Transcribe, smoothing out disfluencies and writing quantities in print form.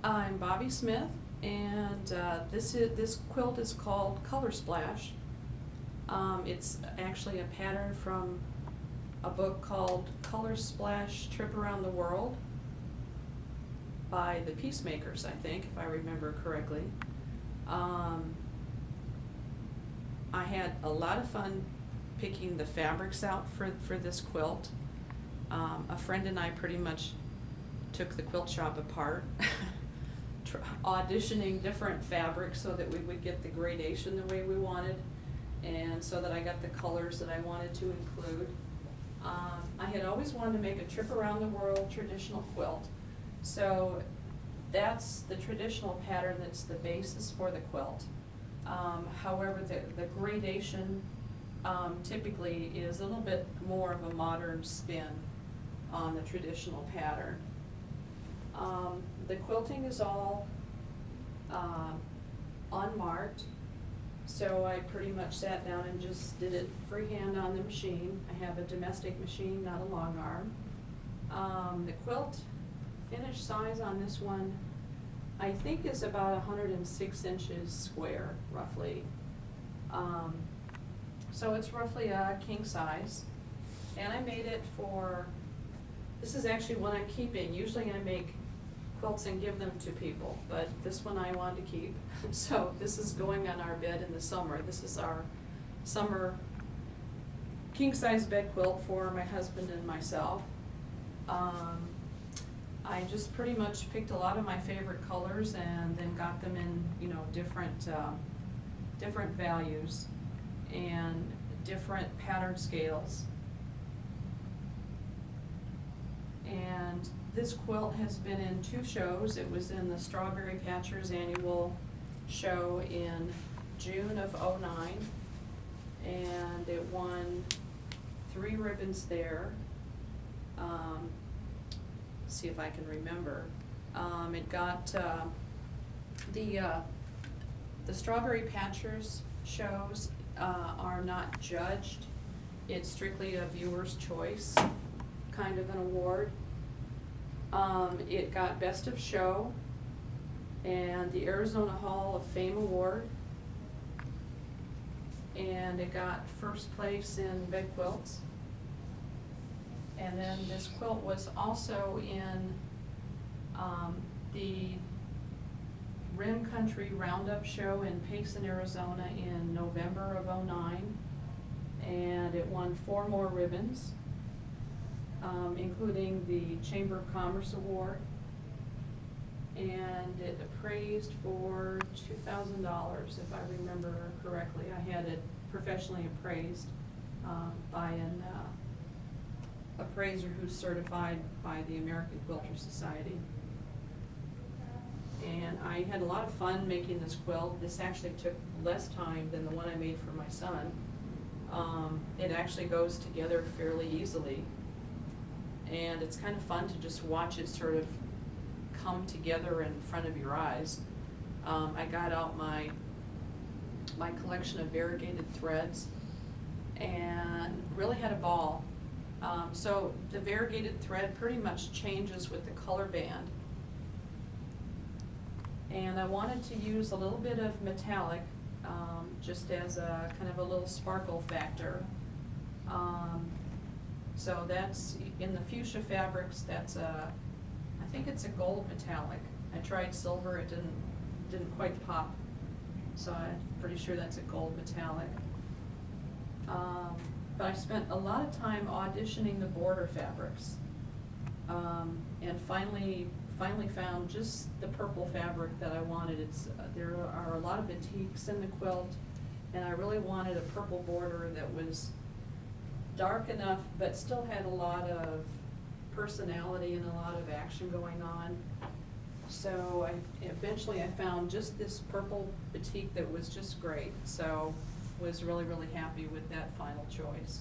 I'm Bobbie Smith, and this quilt is called Color Splash. It's actually a pattern from a book called Color Splash Trip Around the World by the Peacemakers, I think, if I remember correctly. I had a lot of fun picking the fabrics out for this quilt. A friend and I pretty much took the quilt shop apart, auditioning different fabrics so that we would get the gradation the way we wanted, and so that I got the colors that I wanted to include. I had always wanted to make a trip around the world traditional quilt, so that's the traditional pattern that's the basis for the quilt. However, the gradation typically is a little bit more of a modern spin on the traditional pattern. The quilting is all unmarked, so I pretty much sat down and just did it freehand on the machine. I have a domestic machine, not a long arm. The quilt finished size on this one, I think, is about 106 inches square, roughly. So it's roughly a king size, and I made it for, this is actually one I'm keeping. Usually I make quilts and give them to people, but this one I wanted to keep. So this is going on our bed in the summer. This is our summer king size bed quilt for my husband and myself. I just pretty much picked a lot of my favorite colors and then got them in, different values and different pattern scales. And this quilt has been in 2 shows. It was in the Strawberry Patchers annual show in June of '09, and it won 3 ribbons there. See if I can remember. It got the Strawberry Patchers shows are not judged. It's strictly a viewer's choice kind of an award. It got Best of Show and the Arizona Hall of Fame Award, and it got first place in bed quilts. And then this quilt was also in the Rim Country Roundup show in Payson, Arizona in November of '09, and it won 4 more ribbons, including the Chamber of Commerce Award, and it appraised for $2,000, if I remember correctly. I had it professionally appraised by an appraiser who's certified by the American Quilter Society. And I had a lot of fun making this quilt. This actually took less time than the one I made for my son. It actually goes together fairly easily, and it's kind of fun to just watch it sort of come together in front of your eyes. I got out my collection of variegated threads and really had a ball. So the variegated thread pretty much changes with the color band, and I wanted to use a little bit of metallic just as a kind of a little sparkle factor. So that's in the fuchsia fabrics. That's I think it's a gold metallic. I tried silver, it didn't quite pop, so I'm pretty sure that's a gold metallic. But I spent a lot of time auditioning the border fabrics, and finally found just the purple fabric that I wanted. There are a lot of batiks in the quilt, and I really wanted a purple border that was dark enough but still had a lot of personality and a lot of action going on. So eventually I found just this purple batik that was just great. So was really happy with that final choice.